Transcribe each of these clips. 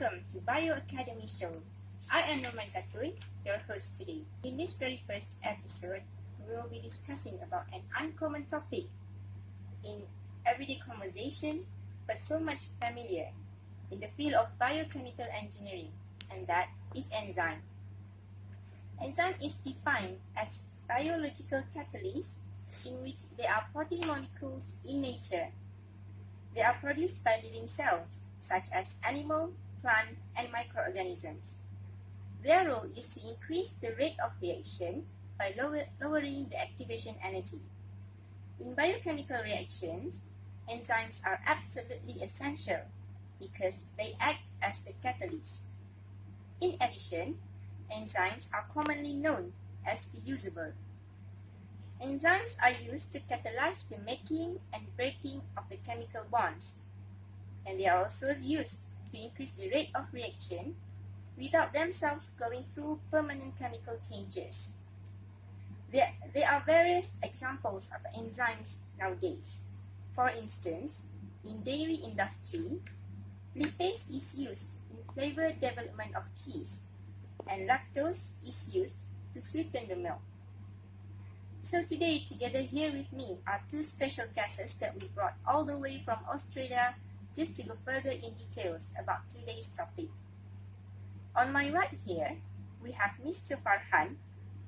Welcome to Bio Academy Show. I am Norman Zatoy, your host today. In this very first episode, we will be discussing about an uncommon topic in everyday conversation, but so much familiar in the field of biochemical engineering, and that is enzyme. Enzyme is defined as biological catalysts in which there are protein molecules in nature. They are produced by living cells, such as animal, plant, and microorganisms. Their role is to increase the rate of reaction by lowering the activation energy. In biochemical reactions, enzymes are absolutely essential because they act as the catalyst. In addition, enzymes are commonly known as reusable. Enzymes are used to catalyze the making and breaking of the chemical bonds, and they are also used to increase the rate of reaction without themselves going through permanent chemical changes. There are various examples of enzymes nowadays. For instance, in dairy industry, lipase is used in flavor development of cheese, and lactose is used to sweeten the milk. So today, together here with me are two special guests that we brought all the way from Australia just to go further in details about today's topic. On my right here, we have Mr. Farhan,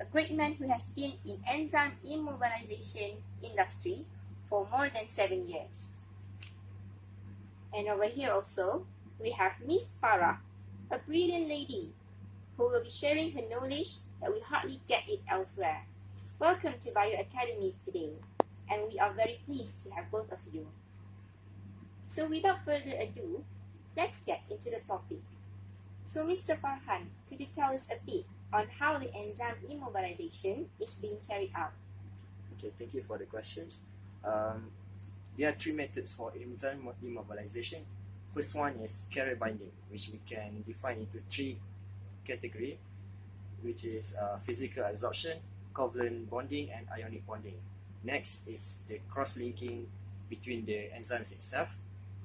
a great man who has been in enzyme immobilization industry for more than 7 years. And over here also, we have Miss Farah, a brilliant lady who will be sharing her knowledge that we hardly get it elsewhere. Welcome to Bio Academy today, and we are very pleased to have both of you. So without further ado, let's get into the topic. So Mr. Farhan, could you tell us a bit on how the enzyme immobilization is being carried out? Okay, thank you for the questions. There are three methods for enzyme immobilization. First one is carrier binding, which we can define into three categories, which is physical adsorption, covalent bonding, and ionic bonding. Next is the cross-linking between the enzymes itself,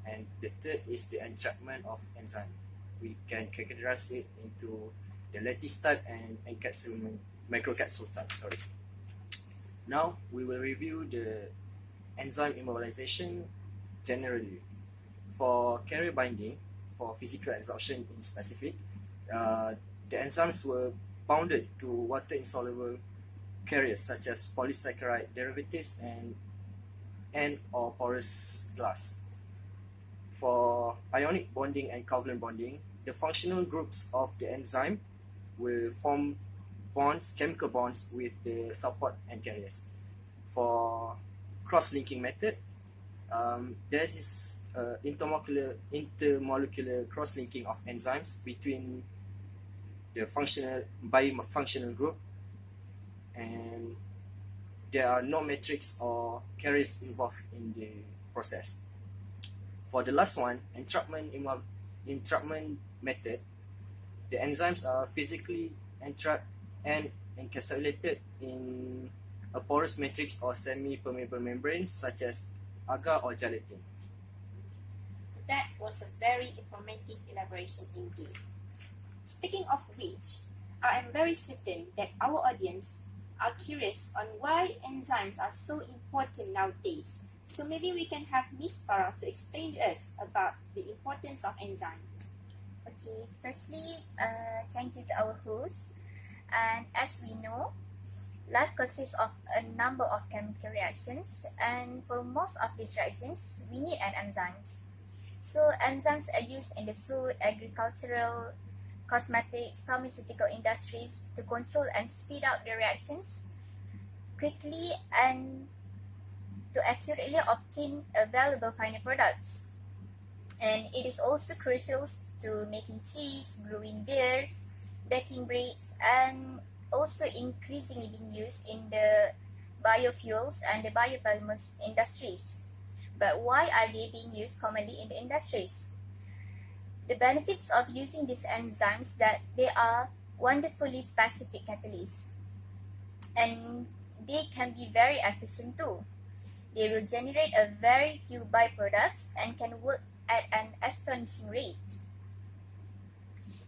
and the third is the entrapment of enzyme. We can categorize it into the lattice type and encapsulation, microcapsule type. Now we will review the enzyme immobilization generally. For carrier binding, for physical adsorption in specific, the enzymes were bounded to water-insoluble carriers such as polysaccharide derivatives and or porous glass. For ionic bonding and covalent bonding, the functional groups of the enzyme will form bonds, chemical bonds with the support and carriers. For cross-linking method, there is intermolecular cross-linking of enzymes between the biofunctional group, and there are no matrix or carriers involved in the process. For the last one, entrapment method, the enzymes are physically entrapped and encapsulated in a porous matrix or semi-permeable membrane such as agar or gelatin. That was a very informative elaboration indeed. Speaking of which, I am very certain that our audience are curious on why enzymes are so important nowadays. So maybe we can have Miss Farah to explain to us about the importance of enzyme. Okay, firstly, thank you to our host. And as we know, life consists of a number of chemical reactions, and for most of these reactions, we need an enzymes. So enzymes are used in the food, agricultural, cosmetics, pharmaceutical industries to control and speed up the reactions quickly and to accurately obtain available final products. And it is also crucial to making cheese, brewing beers, baking breads, and also increasingly being used in the biofuels and the biopolymers industries. But why are they being used commonly in the industries? The benefits of using these enzymes that they are wonderfully specific catalysts, and they can be very efficient too. They will generate a very few byproducts and can work at an astonishing rate.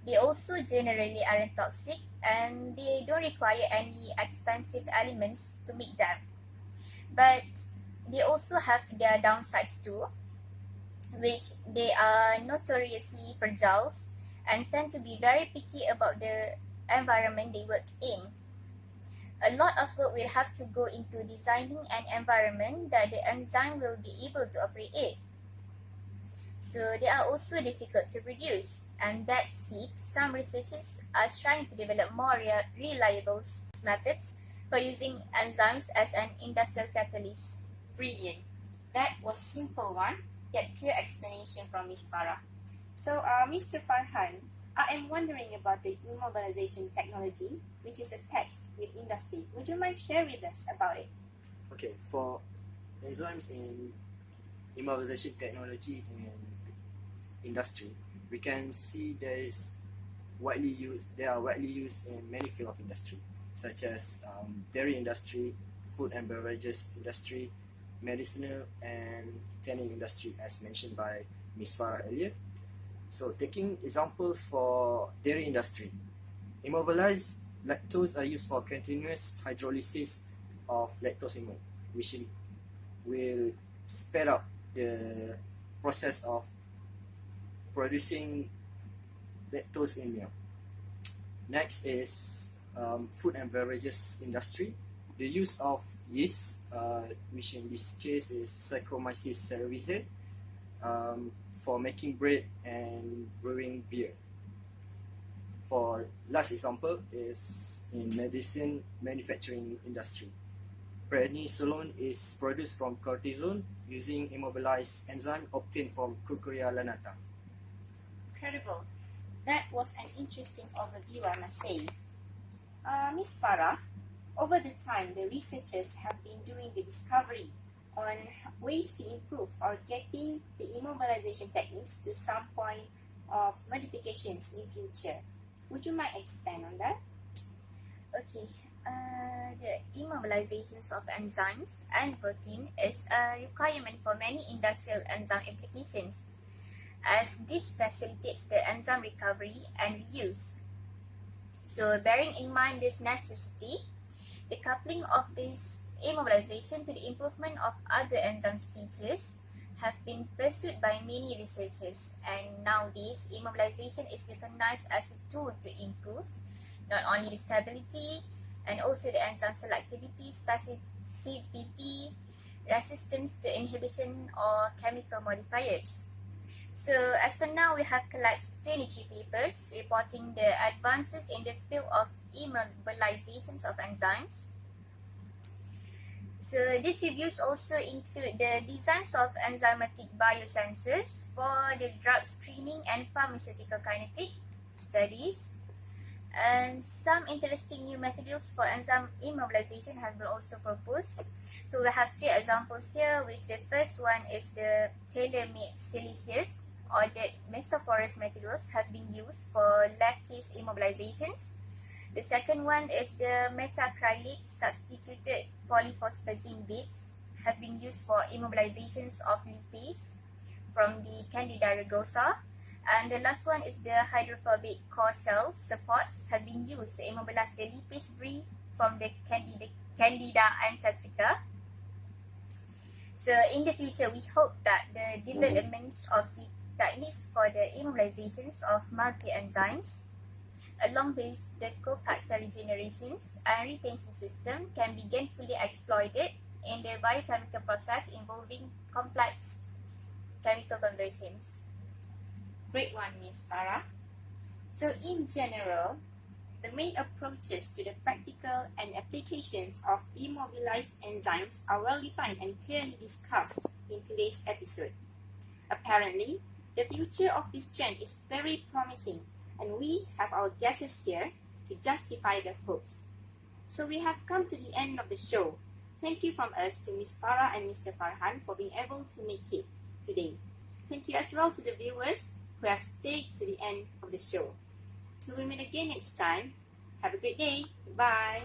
They also generally aren't toxic and they don't require any expensive elements to make them. But they also have their downsides too, which they are notoriously fragile and tend to be very picky about the environment they work in. A lot of work will have to go into designing an environment that the enzyme will be able to operate in. So they are also difficult to produce, and that said, some researchers are trying to develop more reliable methods for using enzymes as an industrial catalyst. Brilliant. That was simple one, yet clear explanation from Ms. Farah. So, Mr. Farhan, I am wondering about the immobilization technology, which is attached with industry. Would you mind share with us about it? Okay, for enzymes in immobilization technology in industry, we can see they are widely used in many fields of industry, such as dairy industry, food and beverages industry, medicinal and tanning industry, as mentioned by Ms. Farah earlier. So, taking examples for dairy industry, immobilized lactose are used for continuous hydrolysis of lactose in milk, which will speed up the process of producing lactose in milk. Next is food and beverages industry. The use of yeast, which in this case is Saccharomyces cerevisiae, for making bread and brewing beer. For last example is in medicine manufacturing industry. Prednisolone is produced from cortisone using immobilized enzyme obtained from Cucuria lanata. Incredible. That was an interesting overview, I must say. Ms. Farah, over the time, the researchers have been doing the discovery on ways to improve or getting the immobilization techniques to some point of modifications in future. Would you mind expand on that? Okay, the immobilizations of enzymes and protein is a requirement for many industrial enzyme applications, as this facilitates the enzyme recovery and reuse. So, bearing in mind this necessity, the coupling of this immobilization to the improvement of other enzymes features have been pursued by many researchers, and nowadays immobilization is recognized as a tool to improve not only the stability and also the enzyme selectivity, specificity, resistance to inhibition or chemical modifiers. So as for now, we have collected 23 papers reporting the advances in the field of immobilizations of enzymes. So these reviews also include the designs of enzymatic biosensors for the drug screening and pharmaceutical kinetic studies. And some interesting new materials for enzyme immobilization have been also proposed. So we have 3 examples here, which the first one is the tailor-made siliceous or the mesoporous materials have been used for lactase immobilizations. The second one is the metacrylate substituted polyphosphazine beads have been used for immobilizations of lipase from the Candida rugosa. And the last one is the hydrophobic core shell supports have been used to immobilize the lipase brie from the Candida antarctica. So in the future, we hope that the developments of the techniques for the immobilizations of multi-enzymes along with the cofactor regenerations and retention system can be gainfully exploited in the biochemical process involving complex chemical conversions. Great one, Ms. Farah. So in general, the main approaches to the practical and applications of immobilized enzymes are well defined and clearly discussed in today's episode. Apparently, the future of this trend is very promising, and we have our guests here to justify the hopes. So we have come to the end of the show. Thank you from us to Ms. Farah and Mr. Farhan for being able to make it today. Thank you as well to the viewers who have stayed to the end of the show. Till we meet again next time, have a great day. Bye.